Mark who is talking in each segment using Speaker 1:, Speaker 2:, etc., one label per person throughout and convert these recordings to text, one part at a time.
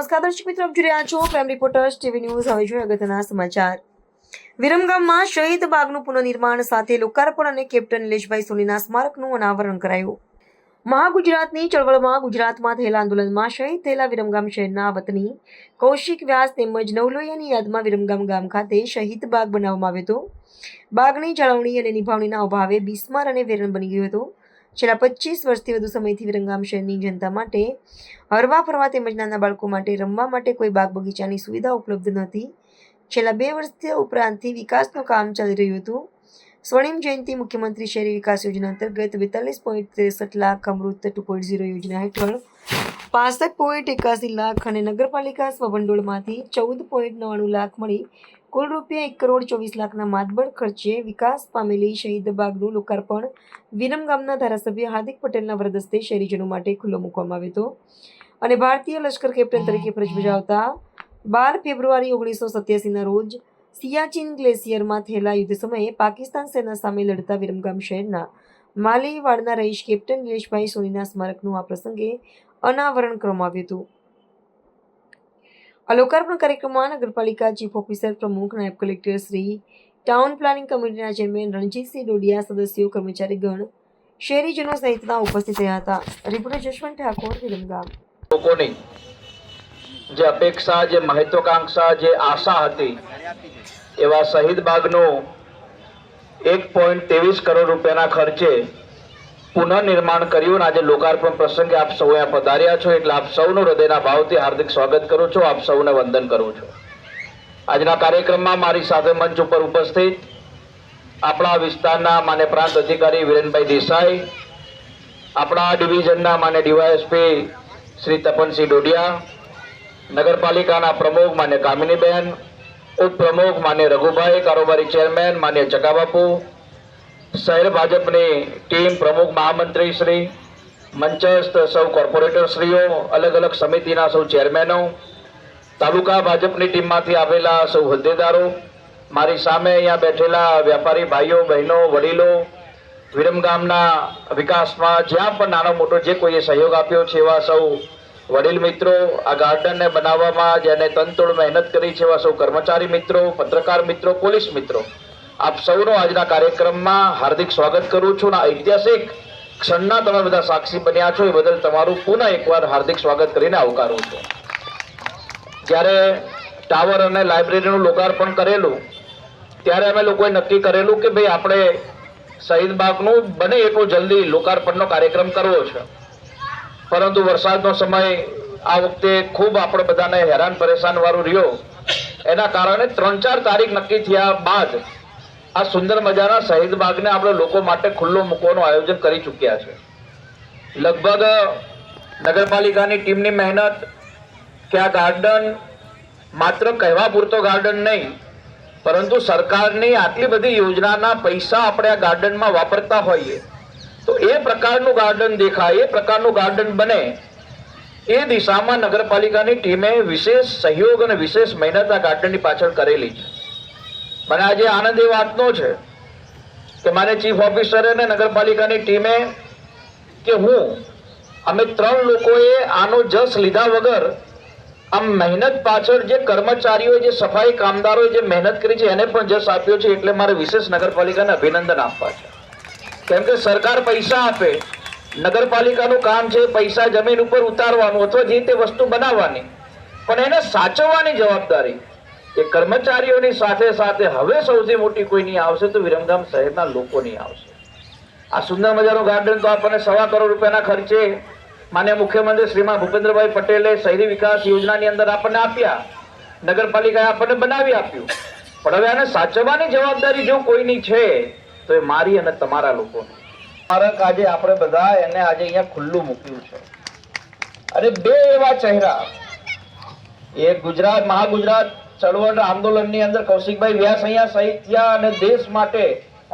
Speaker 1: નમસ્કાર દર્શક મિત્રો, આપ જોઈ રહ્યા છો પ્રાઇમ રિપોર્ટર્સ ટીવી ન્યૂઝ. હવે જોઈએ અગત્યના સમાચાર. વિરમગામમાં શહીદ બાગનું પુનઃનિર્માણ સાથે લોકાર્પણ અને કેપ્ટન નિલેશભાઈ સોનીના સ્મારકનું અનાવરણ કરાયું. મહાગુજરાતની ચળવળમાં ગુજરાતમાં થયેલા આંદોલનમાં શહીદ થયેલા વિરમગામ શહેરના વતની કૌશિક વ્યાસ તેમજ નવલોયાની યાદમાં વિરમગામ ગામ ખાતે શહીદ બાગ બનાવવામાં આવ્યો હતો. બાગની જાળવણી અને નિભાવણીના અભાવે બિસ્માર અને વેરણ બની ગયો હતો. છેલ્લા 25 વર્ષથી વધુ સમયથી વિરમગામ શહેરની જનતા માટે હરવા ફરવા તેમજ નાના બાળકો માટે રમવા માટે કોઈ બાગ બગીચાની સુવિધા ઉપલબ્ધ નહોતી. છેલ્લા 2 વર્ષથી ઉપરાંતથી વિકાસનું કામ ચાલી રહ્યું હતું. સ્વર્ણિમ જયંતિ મુખ્યમંત્રી શહેરી વિકાસ યોજના અંતર્ગત 42.63 લાખ, અમૃત 2.0 યોજના હેઠળ 65.81 લાખ અને નગરપાલિકા સ્વભંડોળમાંથી 14.99 લાખ મળી કુલ રૂપિયા 1,24,00,000ના માતબર ખર્ચે વિકાસ પામેલી શહીદ બાગનું લોકાર્પણ વિરમગામના ધારાસભ્ય હાર્દિક પટેલના વરદસ્તે શહેરીજનો માટે ખુલ્લો મૂકવામાં આવ્યો હતો અને ભારતીય લશ્કર કેપ્ટન તરીકે ફરજ બજાવતા 12 ફેબ્રુઆરી 1987ના રોજ સિયાચીન ગ્લેશિયરમાં થયેલા યુદ્ધ સમયે પાકિસ્તાન સેના સામે લડતા વિરમગામ શહેરના માલીવાડના રહીશ કેપ્ટન નિલેશભાઈ સોનીના સ્મારકનું આ પ્રસંગે અનાવરણ કરવામાં આવ્યું હતું. આ લોકાર્પણ કાર્યક્રમમાં નગરપાલિકા ચીફ ઓફિસર પ્રમુખ, નાયબ કલેક્ટર શ્રી, ટાઉન પ્લાનિંગ કમિટીના ચેરમેન રણજીતસિંહ ડોડિયા, સદસ્યો, કર્મચારીગણ, શહેરીજનો સહિતના ઉપસ્થિત રહ્યા હતા. રિપોર્ટર જશવંત ઠાકોર, વિરમગામ.
Speaker 2: લોકોની જે અપેક્ષા, જે મહત્વાકાંક્ષા, જે આશા હતી એવા શહીદ બાગનું 1.23 કરોડ રૂપિયાના ખર્ચે પુનઃનિર્માણ કર્યું. આજે લોકાર્પણ પ્રસંગે આપ સૌ અહીંયા પધાર્યા છો એટલે આપ સૌનું હૃદયના ભાવથી હાર્દિક સ્વાગત કરું છું. આપ સૌને વંદન કરું છું. આજના કાર્યક્રમમાં મારી સાથે મંચ ઉપર ઉપસ્થિત આપણા વિસ્તારના માન્ય પ્રાંત અધિકારી વિરેનભાઈ દેસાઈ, આપણા ડિવિઝનના માન્ય ડીવાયએસપી શ્રી તપનસિંહ ડોડિયા, નગરપાલિકાના પ્રમુખ માન્ય કામિનીબેન, ઉપપ્રમુખ માન્ય રઘુભાઈ, કારોબારી ચેરમેન માન્ય ચકાબાપુ, શહેર ભાજપની ટીમ પ્રમુખ, મહામંત્રી શ્રી, મંચસ્થ સૌ કોર્પોરેટર શ્રીઓ, અલગ અલગ સમિતિના સૌ ચેરમેનો, તાલુકા ભાજપની ટીમમાંથી આવેલા સૌ હોદ્દેદારો, મારી સામે અહીંયા બેઠેલા વ્યાપારી ભાઈઓ બહેનો, વડીલો, વિરમગામના વિકાસમાં જ્યાં પણ નાનો મોટો જે કોઈએ સહયોગ આપ્યો છે એવા સૌ વડીલ મિત્રો, આ ગાર્ડનને બનાવવામાં જેને તનતોડ મહેનત કરી છે એવા સૌ કર્મચારી મિત્રો, પત્રકાર મિત્રો, પોલીસ મિત્રો, આપ સૌનો આજના કાર્યક્રમમાં હાર્દિક સ્વાગત કરું છું. અને ઐતિહાસિક ક્ષણના તમે બધા સાક્ષી બન્યા છો એ બદલ તમારું પુનઃ એકવાર હાર્દિક સ્વાગત કરીને આવકારું છું. જ્યારે ટાવર અને લાઇબ્રેરીનું લોકાર્પણ કરેલું ત્યારે અમે લોકોએ નક્કી કરેલું કે ભાઈ આપણે શહીદ બાગનું બને એટલું જલ્દી લોકાર્પણનો કાર્યક્રમ કરવો છે. પરંતુ વરસાદનો સમય આ વખતે ખૂબ આપણે બધાને હેરાન પરેશાન વાળું રહ્યો. એના કારણે 3-4 તારીખ નક્કી થયા બાદ આ સુંદર મજાના શહીદ બાગને આપણે લોકો માટે ખુલ્લો મૂકવાનું આયોજન કરી ચૂક્યા છે. લગભગ નગરપાલિકાની ટીમની મહેનત કે આ ગાર્ડન માત્ર કહેવા પૂરતો ગાર્ડન નહીં, પરંતુ સરકારની આટલી બધી યોજનાના પૈસા આપણે આ ગાર્ડનમાં વાપરતા હોઈએ તો એ પ્રકારનું ગાર્ડન દેખાય, એ પ્રકારનું ગાર્ડન બને એ દિશામાં નગરપાલિકાની ટીમે વિશેષ સહયોગ અને વિશેષ મહેનત આ ગાર્ડનની પાછળ કરેલી છે. મને આજે આનંદ એ વાતનો છે કે મારે ચીફ ઓફિસર અને નગરપાલિકાની ટીમે કે અમે 3 લોકોએ આનો જસ લીધા વગર આમ મહેનત પાછળ જે કર્મચારીઓ, જે સફાઈ કામદારોએ જે મહેનત કરી છે એને પણ જસ આપ્યો છે. એટલે મારે વિશેષ નગરપાલિકાને અભિનંદન આપવા છે. કેમ કે સરકાર પૈસા આપે, નગરપાલિકાનું કામ છે પૈસા જમીન ઉપર ઉતારવાનું અથવા જે તે વસ્તુ બનાવવાની, પણ એને સાચવવાની જવાબદારી એ કર્મચારીઓની સાથે સાથે હવે સૌથી મોટી કોઈ નહીં આવશે તો વિરમગામ શહેરના લોકોની આવશે. આ સુંદર મજાનું ગાર્ડન તો આપણને 1.25 કરોડ રૂપિયાના ખર્ચે માન્ય મુખ્યમંત્રી શ્રીમાન ભૂપેન્દ્રભાઈ પટેલે શહેરી વિકાસ યોજનાની અંદર આપણને આપ્યા, નગરપાલિકાએ આપણને બનાવી આપ્યું. પણ હવે આને સાચવવાની જવાબદારી જો કોઈની છે તો એ મારી અને તમારા લોકોની. સ્મારક આજે આપણે બધા એને આજે અહીંયા ખુલ્લું મૂક્યું છે. અને 2 એવા ચહેરા, એક ગુજરાત મહાગુજરાત ચળવળ આંદોલનની અંદર કૌશિકભાઈ વ્યાસ અહીંયા શહીદ થયા અને દેશ માટે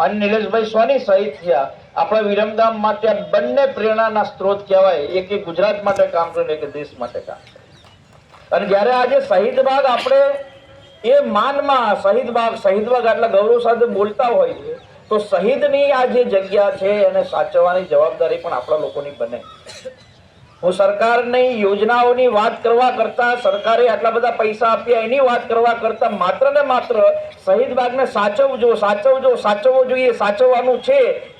Speaker 2: અને નિલેશભાઈ સોની શહીદ થયા. આપણા વિરમગામ માટે આ બંને પ્રેરણાના સ્ત્રોત કહેવાય. એક ગુજરાત માટે કામ કર્યું, એક દેશ માટે કામ કર્યું. અને જ્યારે આજે શહીદ બાગ આપણે એ માનમાં શહીદ બાગ આટલા ગૌરવ સાથે બોલતા હોય છે તો શહીદની આ જે જગ્યા છે એને સાચવવાની જવાબદારી પણ આપણા લોકોની બને. હું સરકારની યોજનાઓની વાત કરવા કરતા, સરકારે આટલા બધા પૈસા આપ્યા એની વાત કરવા કરતા માત્ર ને માત્ર શહીદ બાગને સાચવવો જોઈએ, સાચવવાનું છે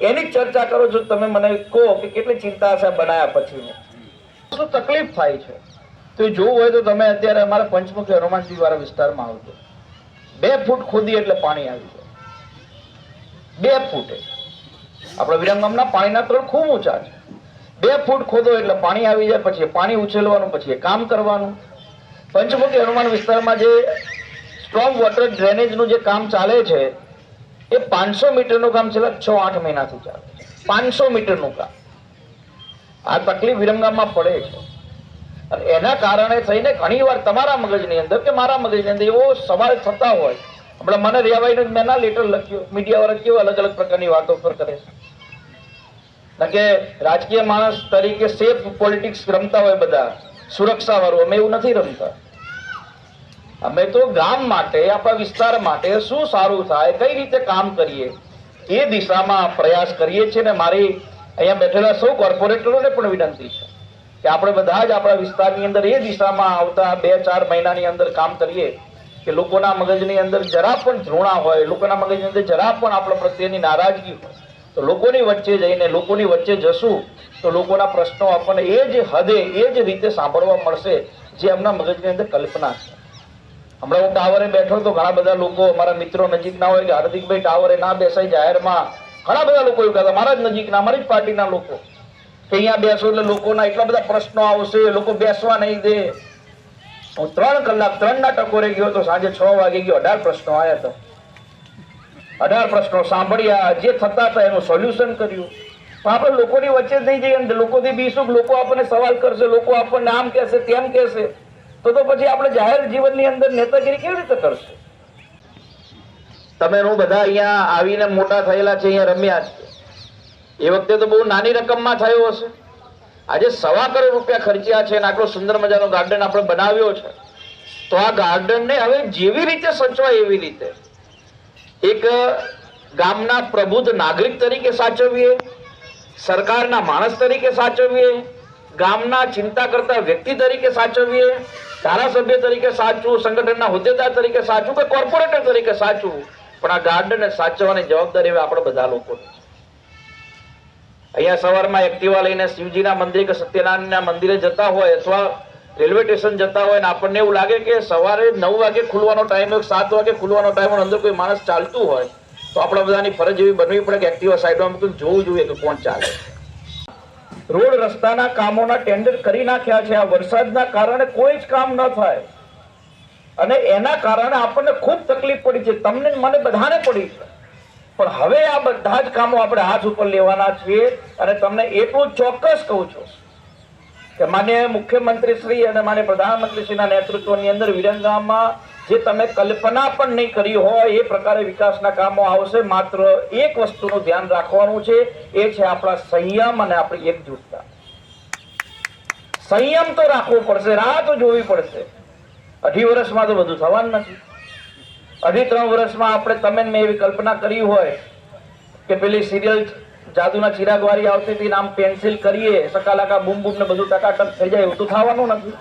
Speaker 2: એની જ ચર્ચા કરો છો. તમે મને કહો કે કેટલી ચિંતા હશે બનાયા પછી શું તકલીફ થાય છે. તો જોવું હોય તો તમે અત્યારે અમારા પંચમુખી હનુમાનજી વાળા વિસ્તારમાં આવજો. 2 ફૂટ ખોદી એટલે પાણી આવી જાય. 2 ફૂટે આપણા વિરમગામના પાણીના તળ ખૂબ ઊંચા છે. 2 ફૂટ ખોદો એટલે પાણી આવી જાય. પછી પાણી ઉછેલવાનું, પછી કામ કરવાનું. પંચમુખી હનુમાન વિસ્તારમાં જે સ્ટ્રોંગ વોટર ડ્રેનેજનું જે કામ ચાલે છે એ 500 મીટરનું કામ છેલ્લા 6-8 મહિનાથી ચાલે છે. 500 મીટરનું કામ. આ તકલીફ વિરમગામમાં પડે છે અને એના કારણે થઈને ઘણીવાર તમારા મગજની અંદર કે મારા મગજની અંદર એવો સવાલ થતા હોય. હમણાં મને રેવાઈને મેં ના લેટર લખ્યો, મીડિયાવાળા કેવો અલગ અલગ પ્રકારની વાતો પર કરે છે કે રાજકીય માણસ તરીકે સેફ પોલિટિક્સ રમતા હોય બધા, સુરક્ષા વાળું. અમે એવું નથી રમતા. અમે તો ગામ માટે, આપણા વિસ્તાર માટે શું સારું થાય, કઈ રીતે કામ કરીએ એ દિશામાં પ્રયાસ કરીએ છીએ. ને મારી અહીંયા બેઠેલા સૌ કોર્પોરેટરોને પણ વિનંતી છે કે આપણે બધા જ આપણા વિસ્તારની અંદર એ દિશામાં આવતા 2-4 મહિનાની અંદર કામ કરીએ કે લોકોના મગજની અંદર જરા પણ ધૃણા હોય, લોકોના મગજની અંદર જરા પણ આપણા પ્રત્યેની નારાજગી હોય તો લોકોની વચ્ચે જઈને, લોકોની વચ્ચે જશું તો લોકોના પ્રશ્નો આપણને એ જ હદે, એ જ રીતે સાંભળવા મળશે જે એમના મગજની અંદર કલ્પના છે. હમણાં હું ટાવરે બેઠો તો ઘણા બધા લોકો, મારા મિત્રો નજીકના હોય કે હાર્દિકભાઈ ટાવરે ના બેસાય જાહેરમાં, ઘણા બધા લોકો એવું કહેતા, મારા જ નજીકના, અમારી જ પાર્ટીના લોકો કે અહીંયા બેસો એટલે લોકોના એટલા બધા પ્રશ્નો આવશે, લોકો બેસવા નહીં દે. હું 3 કલાક 3ના ટકોરે ગયો તો સાંજે 6 વાગે ગયો. 18 પ્રશ્નો આવ્યા હતા. 18 પ્રશ્નો સાંભળ્યા, જે થતા હતા એનું સોલ્યુશન કર્યું. પણ આપણે લોકોની વચ્ચે જ નહીં જઈએ અને લોકોથી બીશું, લોકો આપણને સવાલ કરશે, લોકો આપણને આમ કહેશે, તેમ કહેશે, તો પછી આપણે જાહેર જીવનની અંદર નેતાગીરી કેવી રીતે કરશે? તમે હું બધા અહીંયા આવીને મોટા થયેલા છે, અહીંયા રમ્યા છે. એ વખતે તો બહુ નાની રકમમાં થયો હશે. આજે 1.25 કરોડ રૂપિયા ખર્ચ્યા છે અને આટલો સુંદર મજાનો ગાર્ડન આપણે બનાવ્યો છે. તો આ ગાર્ડનને હવે જેવી રીતે સચવાય એવી રીતે એક ગામના પ્રબુદ્ધ નાગરિક તરીકે સાચવીએ, સરકારના માણસ તરીકે સાચવીએ, ગામના ચિંતા કરતા વ્યક્તિ તરીકે સાચવીએ, ધારાસભ્ય તરીકે સાચવું, સંગઠનના હોદ્દેદાર તરીકે સાચવું કે કોર્પોરેટર તરીકે સાચવું. પણ આ ગાર્ડનને સાચવવાની જવાબદારી હવે આપણે બધા લોકોની છે. અહીંયા સવારમાં એક્ટિવા લઈને શિવજીના મંદિર કે સત્યનારાયણના મંદિરે જતા હોય અથવા રેલવે સ્ટેશન જતા હોય ને આપણને એવું લાગે કે સવારે 9 વાગે ખુલવાનો ટાઈમ હોય, 7 વાગે ખુલવાનો ટાઈમ હોય, અંદર કોઈ માણસ ચાલતું હોય તો આપણા બધાની ફરજ એવી બનવી પડે કે એક્ટિવા સાઈડમાં મૂકીને જોવું જોઈએ કે કોણ ચાલે. રોડ રસ્તાના કામોના ટેન્ડર કરી નાખ્યા છે. આ વરસાદના કારણે કોઈ જ કામ ન થાય અને એના કારણે આપણને ખૂબ તકલીફ પડી છે. તમને, મને બધાને પડી છે. પણ હવે આ બધા જ કામો આપણે હાથ ઉપર લેવાના છીએ અને તમને એટલું ચોક્કસ કહું છું કે માનનીય મુખ્યમંત્રી શ્રી અને માનનીય પ્રધાનમંત્રી શ્રીના નેતૃત્વની અંદર વિરમગામમાં જે તમે કલ્પના પણ નહીં કરી હોય એ પ્રકારે વિકાસના કામો આવશે. માત્ર એક વસ્તુનું ધ્યાન રાખવાનું છે, એ છે આપણા સંયમ અને આપણી એકજૂથતા. સંયમ તો રાખવો પડશે, રાહ તો જોવી પડશે. 2.5 વર્ષમાં તો બધું થવાનું નથી. 2.5-3 વર્ષમાં આપણે, તમે મેં એવી કલ્પના કરી હોય કે પેલી સિરિયલ જાદુના ચિરાગ વાળી આવતી હતી, નામ પેન્સિલ કરીએ, સકાલાકા બૂમ બૂમ ને બધું ટકાટક થઈ જાય, એવું તો થવાનું નથી.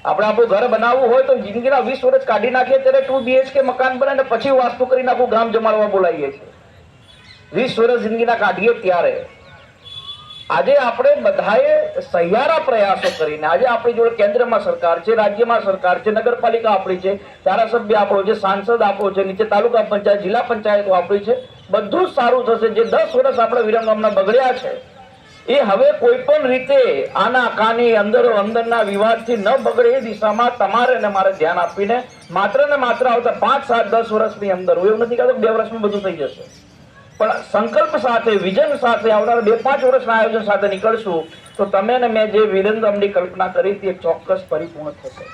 Speaker 2: આપણે આપણું ઘર બનાવવું હોય તો જિંદગીના 20 વર્ષ કાઢી નાખીએ ત્યારે 2 BHK મકાન બને ને પછી વાસ્તુ કરીને આખું ગામ જમાડવા બોલાવીએ છીએ. 20 વર્ષ જિંદગીના કાઢીએ ત્યારે. આજે આપણે બધાએ સહિયારા પ્રયાસો કરીને, આજે આપણી જોડે કેન્દ્રમાં સરકાર છે, રાજ્યમાં સરકાર છે, નગરપાલિકા આપણી છે, ધારાસભ્ય આપણો છે, સાંસદ આપણો છે, નીચે તાલુકા પંચાયત, જિલ્લા પંચાયતો આપણી છે. બધું જ સારું થશે. જે 10 વર્ષ આપણે વિરમગામના બગડ્યા છે એ હવે કોઈ પણ રીતે આના કાની અંદરના વિવાદથી ન બગડે એ દિશામાં તમારે ને મારે ધ્યાન આપીને માત્ર ને માત્ર આવતા 5, 7, 10 વર્ષની અંદર, હું એવું નથી કહેતો 2 વર્ષમાં બધું થઈ જશે, પણ સંકલ્પ સાથે, વિઝન સાથે આવનારા 2-5 વર્ષના આયોજન સાથે નીકળશું તો તમે ને મેં જે વિરમગામની કલ્પના કરી હતી એ ચોક્કસ પરિપૂર્ણ થશે.